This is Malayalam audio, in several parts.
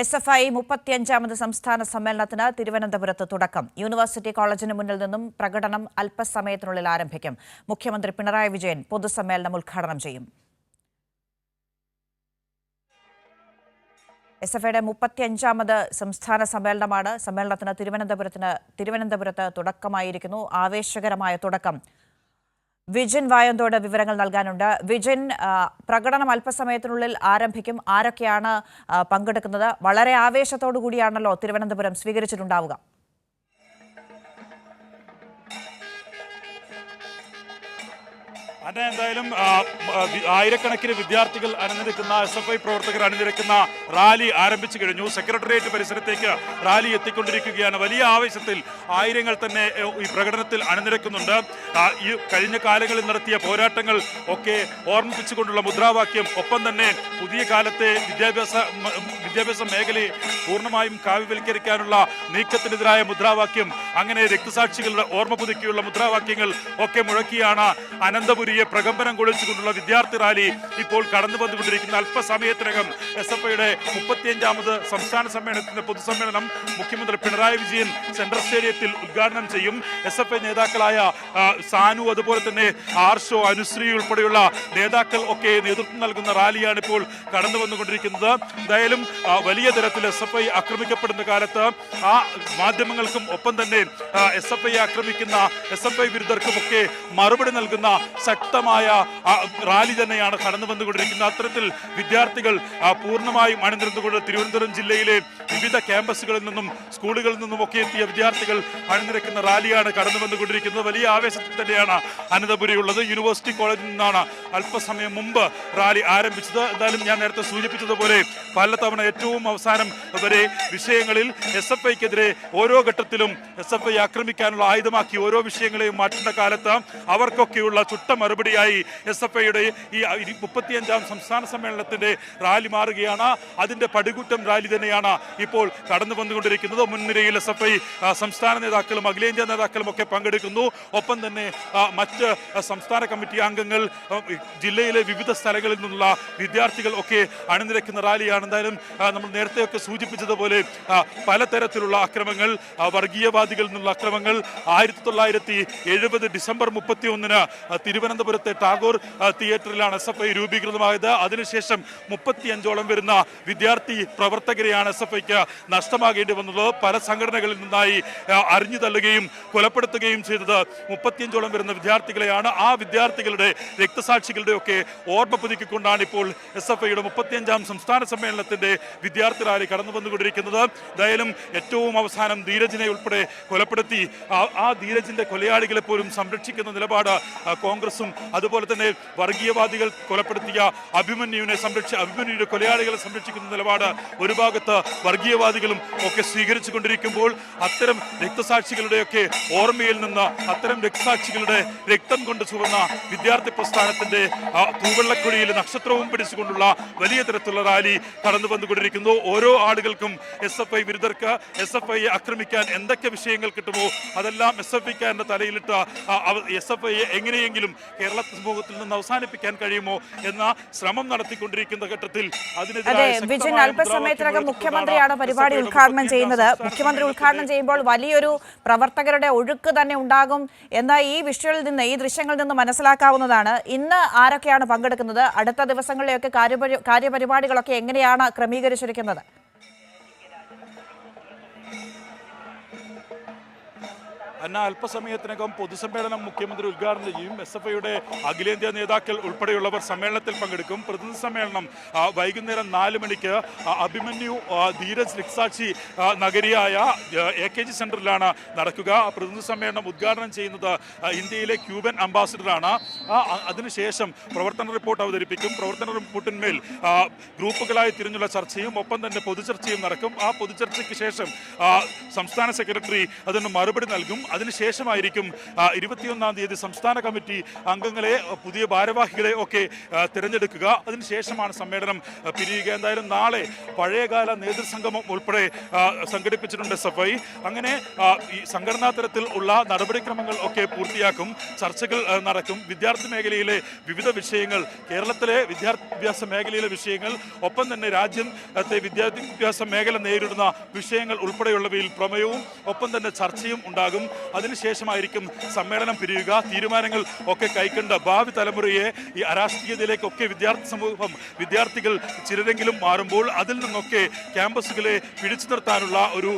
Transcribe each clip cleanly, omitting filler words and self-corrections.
SFI 35ാമത് സംസ്ഥാന സമ്മേളനത്തിന് തിരുവനന്തപുരത്ത് തുടക്കം. യൂണിവേഴ്സിറ്റി കോളേജിന് മുന്നിൽ നിന്നും പ്രകടനം അല്പസമയത്തിനുള്ളിൽ ആരംഭിക്കും. മുഖ്യമന്ത്രി പിണറായി വിജയൻ പൊതുസമ്മേളനം ഉദ്ഘാടനം ചെയ്യും. SFIയുടെ 35ാമത് സംസ്ഥാന സമ്മേളനമാണ്. സമ്മേളനത്തിന് തിരുവനന്തപുരത്ത് തുടക്കമായിരിക്കുന്നു. ആവേശകരമായ തുടക്കം. വിജിൻ വായന്തോട് വിവരങ്ങൾ നൽകാനുണ്ട്. വിജിൻ, പ്രകടനം അല്പസമയത്തിനുള്ളിൽ ആരംഭിക്കും. ആരൊക്കെയാണ് പങ്കെടുക്കുന്നത്? വളരെ ആവേശത്തോടു കൂടിയാണല്ലോ തിരുവനന്തപുരം സ്വീകരിച്ചിട്ടുണ്ടാവുക. എന്തായാലും ആയിരക്കണക്കിന് വിദ്യാർത്ഥികൾ അണിനിരക്കുന്ന SFI പ്രവർത്തകർ അണിനിരക്കുന്ന റാലി ആരംഭിച്ചു കഴിഞ്ഞു. സെക്രട്ടേറിയറ്റ് പരിസരത്തേക്ക് റാലി എത്തിക്കൊണ്ടിരിക്കുകയാണ്. വലിയ ആവേശത്തിൽ ആയിരങ്ങൾ തന്നെ ഈ പ്രകടനത്തിൽ അണിനിരക്കുന്നുണ്ട്. ഈ കഴിഞ്ഞ കാലങ്ങളിൽ നടത്തിയ പോരാട്ടങ്ങൾ ഒക്കെ ഓർമ്മിപ്പിച്ചുകൊണ്ടുള്ള മുദ്രാവാക്യം, ഒപ്പം തന്നെ പുതിയ കാലത്തെ വിദ്യാഭ്യാസ മേഖലയെ പൂർണ്ണമായും കാവ്യവൽക്കരിക്കാനുള്ള നീക്കത്തിനെതിരായ മുദ്രാവാക്യം, അങ്ങനെ രക്തസാക്ഷികളുടെ ഓർമ്മ പുതുക്കിയുള്ള മുദ്രാവാക്യങ്ങൾ ഒക്കെ മുഴക്കിയാണ് അനന്തപുരിയെ പ്രകമ്പനം കൊള്ളിച്ചുകൊണ്ടുള്ള വിദ്യാർത്ഥി റാലി ഇപ്പോൾ കടന്നു വന്നുകൊണ്ടിരിക്കുന്ന. അല്പസമയത്തിനകം SFIയുടെ 35ാമത് സംസ്ഥാന സമ്മേളനത്തിന്റെ പൊതുസമ്മേളനം മുഖ്യമന്ത്രി പിണറായി വിജയൻ സെൻട്രൽ സ്റ്റേഡിയത്തിൽ ഉദ്ഘാടനം ചെയ്യും. SFI നേതാക്കളായ സാനു, അതുപോലെ തന്നെ ആർഷോ, അനുശ്രീ ഉൾപ്പെടെയുള്ള നേതാക്കൾ ഒക്കെ നേതൃത്വം നൽകുന്ന റാലിയാണ് ഇപ്പോൾ കടന്നു വന്നുകൊണ്ടിരിക്കുന്നത്. എന്തായാലും വലിയ തരത്തിൽ SFI ആക്രമിക്കപ്പെടുന്ന കാലത്ത് ആ മാധ്യമങ്ങൾക്കും ഒപ്പം തന്നെ SFI ആക്രമിക്കുന്ന SFI വിരുദ്ധർക്കുമൊക്കെ മറുപടി നൽകുന്ന ശക്തമായ റാലി തന്നെയാണ് കടന്നു വന്നുകൊണ്ടിരിക്കുന്നത്. അത്തരത്തിൽ വിദ്യാർത്ഥികൾ പൂർണ്ണമായും അണിനിരന്നുകൊണ്ട് തിരുവനന്തപുരം ജില്ലയിലെ വിവിധ ക്യാമ്പസുകളിൽ നിന്നും സ്കൂളുകളിൽ നിന്നും ഒക്കെ എത്തിയ വിദ്യാർത്ഥികൾ അണിനിരക്കുന്ന റാലിയാണ് കടന്നു വന്നുകൊണ്ടിരിക്കുന്നത്. വലിയ ആവേശത്തിൽ തന്നെയാണ് അനന്തപുരിയുള്ളത്. യൂണിവേഴ്സിറ്റി കോളേജിൽ നിന്നാണ് അല്പസമയം മുമ്പ് റാലി ആരംഭിച്ചത്. എന്തായാലും ഞാൻ നേരത്തെ സൂചിപ്പിച്ചതുപോലെ പലതവണ ഏറ്റവും അവസാനം വരെ വിഷയങ്ങളിൽ SFIക്കെതിരെ ഓരോ ഘട്ടത്തിലും SFI ആക്രമിക്കാനുള്ള ആയുധമാക്കി ഓരോ വിഷയങ്ങളെയും മാറ്റുന്ന കാലത്ത് അവർക്കൊക്കെയുള്ള ചുട്ട മറുപടിയായി SFIയുടെ ഈ 35ാം സംസ്ഥാന സമ്മേളനത്തിന്റെ റാലി മാറുകയാണ്. അതിന്റെ പടുകൂറ്റം റാലി തന്നെയാണ് ഇപ്പോൾ കടന്നു വന്നുകൊണ്ടിരിക്കുന്നത്. മുൻനിരയിൽ SFI സംസ്ഥാന നേതാക്കളും അഖിലേന്ത്യാ നേതാക്കളും ഒക്കെ പങ്കെടുക്കുന്നു. ഒപ്പം തന്നെ മറ്റ് സംസ്ഥാന കമ്മിറ്റി അംഗങ്ങൾ, ജില്ലയിലെ വിവിധ സ്ഥലങ്ങളിൽ നിന്നുള്ള വിദ്യാർത്ഥികൾ ഒക്കെ അണിനിരക്കുന്ന റാലിയാണ്. എന്തായാലും നമ്മൾ നേരത്തെയൊക്കെ സൂചിപ്പിച്ചതുപോലെ പലതരത്തിലുള്ള അക്രമങ്ങൾ, വർഗീയവാദികളിൽ നിന്നുള്ള അക്രമങ്ങൾ 1970 ഡിസംബർ 31-ന് തിരുവനന്തപുരത്തെ ടാഗോർ തിയേറ്ററിലാണ് SFI രൂപീകൃതമായത്. അതിനുശേഷം 35ഓളം വരുന്ന വിദ്യാർത്ഥി പ്രവർത്തകരെയാണ് SFIക്ക് നഷ്ടമാകേണ്ടി വന്നത്. പല സംഘടനകളിൽ നിന്നായി അറിഞ്ഞു തള്ളുകയും കൊലപ്പെടുത്തുകയും ചെയ്തത് 35ഓളം വരുന്ന വിദ്യാർത്ഥികളെയാണ്. ആ വിദ്യാർത്ഥികളുടെ രക്തസാക്ഷികളുടെ ഒക്കെ ഓർമ്മ പുതുക്കിക്കൊണ്ടാണ് ഇപ്പോൾ SFIയുടെ 35ാം സംസ്ഥാന സമ്മേളനത്തിന്റെ വിദ്യാർത്ഥി റാലി കടന്നു വന്നുകൊണ്ടിരിക്കുന്നത്. എന്തായാലും ഏറ്റവും അവസാനം ധീരജിനെ ഉൾപ്പെടെ കൊലപ്പെടുത്തി ആ ധീരജിന്റെ കൊലയാളികളെ പോലും സംരക്ഷിക്കുന്ന നിലപാട് കോൺഗ്രസും, അതുപോലെ തന്നെ വർഗീയവാദികൾ കൊലപ്പെടുത്തിയ അഭിമന്യുവിന്റെ കൊലയാളികളെ സംരക്ഷിക്കുന്ന നിലപാട് ഒരു ഭാഗത്ത് വർഗീയവാദികളും ഒക്കെ സ്വീകരിച്ചു കൊണ്ടിരിക്കുമ്പോൾ, അത്തരം രക്തസാക്ഷികളുടെയൊക്കെ ഓർമ്മയിൽ നിന്ന് അത്തരം രക്തസാക്ഷികളുടെ രക്തം കൊണ്ട് ചുവന്ന വിദ്യാർത്ഥി പ്രസ്ഥാനത്തിന്റെ തൂവെള്ളക്കുഴിയിൽ നക്ഷത്രവും പിടിച്ചുകൊണ്ടുള്ള വലിയ തരത്തിലുള്ള റാലി കടന്നു വന്നുകൊണ്ടിരിക്കുന്നു. ഓരോ ആളുകൾക്കും SFI വിരുദ്ധർക്ക് SFIയെ ആക്രമിക്കാൻ എന്തൊക്കെ വിഷയങ്ങൾ കിട്ടുമോ അതെല്ലാം SFIക്കാരന്റെ തലയിലിട്ട് SFIയെ എങ്ങനെയെങ്കിലും കേരള സമൂഹത്തിൽ നിന്ന് അവസാനിപ്പിക്കാൻ കഴിയുമോ എന്ന ശ്രമം നടത്തിക്കൊണ്ടിരിക്കുന്ന ഘട്ടത്തിൽ വിജിൻ, അല്പസമയത്തിനകം മുഖ്യമന്ത്രിയാണ് പരിപാടി ഉദ്ഘാടനം ചെയ്യുന്നത്. മുഖ്യമന്ത്രി ഉദ്ഘാടനം ചെയ്യുമ്പോൾ വലിയൊരു പ്രവർത്തകരുടെ ഒഴുക്ക് തന്നെ ഉണ്ടാകും എന്ന ഈ ദൃശ്യങ്ങളിൽ നിന്ന് മനസ്സിലാക്കാവുന്നതാണ്. ഇന്ന് ആരൊക്കെയാണ് പങ്കെടുക്കുന്നത്? അടുത്ത ദിവസങ്ങളിലെയൊക്കെ കാര്യപരിപാടികളൊക്കെ എങ്ങനെയാണ് ക്രമീകരിച്ചിരിക്കുന്നത്? അല്പസമയത്തിനകം പൊതുസമ്മേളനം മുഖ്യമന്ത്രി ഉദ്ഘാടനം ചെയ്യും. SFIയുടെ അഖിലേന്ത്യാ നേതാക്കൾ ഉൾപ്പെടെയുള്ളവർ സമ്മേളനത്തിൽ പങ്കെടുക്കും. പ്രതിനിധി സമ്മേളനം വൈകുന്നേരം 4 മണിക്ക് അഭിമന്യു ധീരജ് രക്തസാക്ഷി നഗരിയായ AKG സെന്ററിലാണ് നടക്കുക. പ്രതിനിധി സമ്മേളനം ഉദ്ഘാടനം ചെയ്യുന്നത് ഇന്ത്യയിലെ ക്യൂബൻ അംബാസിഡറാണ്. അതിനുശേഷം പ്രവർത്തന റിപ്പോർട്ട് അവതരിപ്പിക്കും. പ്രവർത്തന റിപ്പോർട്ടിന്മേൽ ഗ്രൂപ്പുകളായി തിരിഞ്ഞുള്ള ചർച്ചയും ഒപ്പം തന്നെ പൊതുചർച്ചയും നടക്കും. ആ പൊതുചർച്ചയ്ക്ക് ശേഷം സംസ്ഥാന സെക്രട്ടറി അതിന് മറുപടി നൽകും. അതിനുശേഷമായിരിക്കും 21-ാം തീയതി സംസ്ഥാന കമ്മിറ്റി അംഗങ്ങളെ, പുതിയ ഭാരവാഹികളെ ഒക്കെ തിരഞ്ഞെടുക്കുക. അതിനുശേഷമാണ് സമ്മേളനം പിരിയുക. എന്തായാലും നാളെ പഴയകാല നേതൃസംഗമം ഉൾപ്പെടെ സംഘടിപ്പിച്ചിട്ടുണ്ട് SFI. അങ്ങനെ ഈ സംഘടനാ തലത്തിൽ ഉള്ള നടപടിക്രമങ്ങൾ ഒക്കെ പൂർത്തിയാക്കും. ചർച്ചകൾ നടക്കും. വിദ്യാർത്ഥി മേഖലയിലെ വിവിധ വിഷയങ്ങൾ, കേരളത്തിലെ വിദ്യാഭ്യാസ മേഖലയിലെ വിഷയങ്ങൾ, ഒപ്പം തന്നെ രാജ്യത്തെ വിദ്യാഭ്യാസ മേഖല നേരിടുന്ന വിഷയങ്ങൾ ഉൾപ്പെടെയുള്ളവയിൽ പ്രമേയവും ഒപ്പം തന്നെ ചർച്ചയും ഉണ്ടാകും. അതിനുശേഷമായിരിക്കും സമ്മേളനം പിരിയുക. തീരുമാനങ്ങൾ ഒക്കെ കൈക്കൊണ്ട് ഭാവി തലമുറയെ ഈ അരാഷ്ട്രീയതയിലേക്കൊക്കെ വിദ്യാർത്ഥികൾ ചിലരെങ്കിലും മാറുമ്പോൾ അതിൽ നിന്നൊക്കെ ക്യാമ്പസുകളെ പിടിച്ചു നിർത്താനുള്ള ഒരു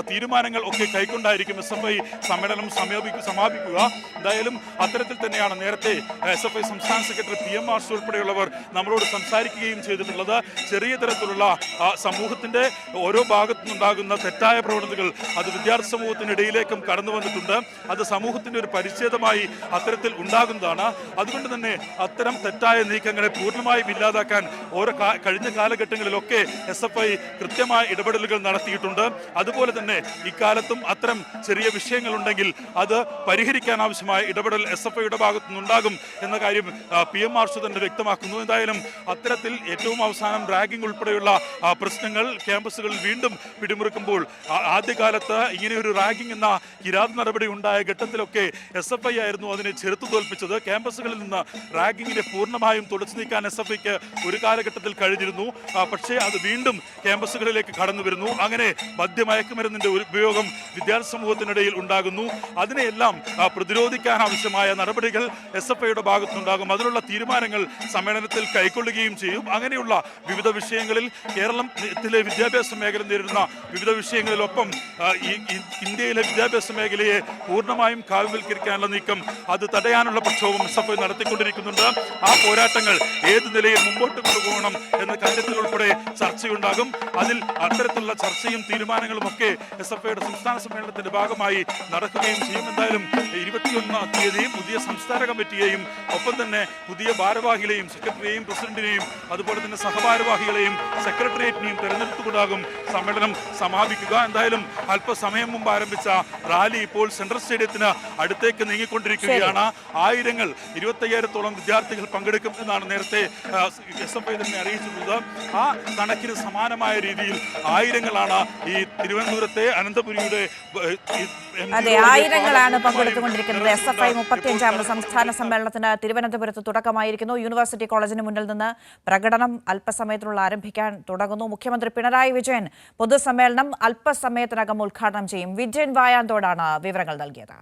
തീരുമാനങ്ങൾ ഒക്കെ കൈക്കൊണ്ടായിരിക്കും SFI സമ്മേളനം സമാപിക്കുക. എന്തായാലും അത്തരത്തിൽ തന്നെയാണ് നേരത്തെ SFI സംസ്ഥാന സെക്രട്ടറി PM മാർഷ് ഉൾപ്പെടെയുള്ളവർ നമ്മളോട് സംസാരിക്കുകയും ചെയ്തിട്ടുള്ളത്. ചെറിയ തരത്തിലുള്ള സമൂഹത്തിന്റെ ഓരോ ഭാഗത്തുനിന്നുണ്ടാകുന്ന തെറ്റായ പ്രവണതകൾ അത് വിദ്യാർത്ഥി സമൂഹത്തിനിടയിലേക്കും കടന്നു വന്നിട്ടുണ്ട്. അത് സമൂഹത്തിന്റെ ഒരു പരിച്ഛേദമായി അത്തരത്തിൽ ഉണ്ടാകുന്നതാണ്. അതുകൊണ്ട് തന്നെ അത്തരം തെറ്റായ നീക്കങ്ങളെ പൂർണ്ണമായും ഇല്ലാതാക്കാൻ കഴിഞ്ഞ കാലഘട്ടങ്ങളിലൊക്കെ SFI കൃത്യമായ ഇടപെടലുകൾ നടത്തിയിട്ടുണ്ട്. അതുപോലെ തന്നെ ഇക്കാലത്തും അത്തരം ചെറിയ വിഷയങ്ങളുണ്ടെങ്കിൽ അത് പരിഹരിക്കാൻ ആവശ്യമായ ഇടപെടൽ SFIയുടെ ഭാഗത്തു നിന്നുണ്ടാകും എന്ന കാര്യം PM മാർഷ് തന്നെ വ്യക്തമാക്കുന്നു. എന്തായാലും അത്തരത്തിൽ ഏറ്റവും അവസാനം റാഗിംഗ് ഉൾപ്പെടെയുള്ള പ്രശ്നങ്ങൾ ക്യാമ്പസുകളിൽ വീണ്ടും പിടിമുറുക്കുമ്പോൾ ആദ്യകാലത്ത് ഇങ്ങനെ ഒരു റാഗിംഗ് എന്ന കിരാത നടപടി ഉണ്ടായ ഘട്ടത്തിലൊക്കെ SFI ആയിരുന്നു അതിനെ ചെറുത്തു തോൽപ്പിച്ചത്. ക്യാമ്പസുകളിൽ നിന്ന് റാഗിങ്ങിനെ പൂർണ്ണമായും തുടച്ചു നീക്കാൻ SFIക്ക് ഒരു കാലഘട്ടത്തിൽ കഴിഞ്ഞിരുന്നു. പക്ഷേ അത് വീണ്ടും ക്യാമ്പസുകളിലേക്ക് കടന്നു വരുന്നു. അങ്ങനെ മദ്യമയക്കുമരുന്നിന്റെ ഉപയോഗം വിദ്യാർത്ഥി സമൂഹത്തിനിടയിൽ ഉണ്ടാകുന്നു. അതിനെയെല്ലാം പ്രതിരോധിക്കാൻ ആവശ്യമായ നടപടികൾ SFIയുടെ ഭാഗത്തുനിന്നുണ്ടാകും. അതിനുള്ള തീരുമാനങ്ങൾ സമ്മേളനത്തിൽ കൈക്കൊള്ളുകയും ചെയ്യും. അങ്ങനെയുള്ള വിവിധ വിഷയങ്ങളിൽ കേരളത്തിലെ വിദ്യാഭ്യാസ മേഖല നേരിടുന്ന വിവിധ വിഷയങ്ങളിലൊപ്പം ഇന്ത്യയിലെ വിദ്യാഭ്യാസ മേഖലയെ പൂർണ്ണമായും കാവ്യവൽക്കരിക്കാനുള്ള നീക്കം അത് തടയാനുള്ള പ്രക്ഷോഭം SFI നടത്തിക്കൊണ്ടിരിക്കുന്നുണ്ട്. ആ പോരാട്ടങ്ങൾ ഏത് നിലയിൽ മുമ്പോട്ട് കൊണ്ടുപോകണം എന്ന കാര്യത്തിൽ ഉൾപ്പെടെ ചർച്ചയുണ്ടാകും. അതിൽ അത്തരത്തിലുള്ള ചർച്ചയും തീരുമാനങ്ങളും ഒക്കെ SFIയുടെ സംസ്ഥാന സമ്മേളനത്തിന്റെ ഭാഗമായി നടക്കുകയും ചെയ്യും. എന്തായാലും 21-ാം തീയതി പുതിയ സംസ്ഥാന കമ്മിറ്റിയെയും ഒപ്പം തന്നെ പുതിയ ഭാരവാഹികളെയും, സെക്രട്ടറിയെയും, പ്രസിഡന്റിനെയും അതുപോലെ തന്നെ സഹഭാരവാഹികളെയും സെക്രട്ടേറിയറ്റിനെയും തെരഞ്ഞെടുത്തുകൊണ്ടാകും സമ്മേളനം സമാപിക്കുക. എന്തായാലും അല്പസമയം മുമ്പ് ആരംഭിച്ച റാലി ഇപ്പോൾ സെൻട്രൽ സ്റ്റേഡിയത്തിന് അടുത്തേക്ക് നീങ്ങിക്കൊണ്ടിരിക്കുകയാണ്. ആയിരങ്ങൾ, 25,000-ഓളം വിദ്യാർത്ഥികൾ പങ്കെടുക്കും എന്നാണ് നേരത്തെ SFI തന്നെ അറിയിച്ചിട്ടുള്ളത്. ആ കണക്കിന് സമാനമായ രീതിയിൽ ആയിരങ്ങളാണ് ഈ തിരുവനന്തപുരത്തെ അനന്തപുരിയുടെ ആയിരങ്ങളാണ് പങ്കെടുത്തുകൊണ്ടിരിക്കുന്നത്. SFI 35ാമത് സംസ്ഥാന സമ്മേളനത്തിന് തിരുവനന്തപുരത്ത് തുടക്കമായിരിക്കുന്നു. യൂണിവേഴ്സിറ്റി കോളേജിന് മുന്നിൽ നിന്ന് പ്രകടനം അല്പസമയത്തിനുള്ള ആരംഭിക്കാൻ തുടങ്ങുന്നു. മുഖ്യമന്ത്രി പിണറായി വിജയൻ പൊതുസമ്മേളനം അല്പസമയത്തിനകം ഉദ്ഘാടനം ചെയ്യും. വിജയൻ വായാന്തോടാണ് വിവരങ്ങൾ നൽകിയത്.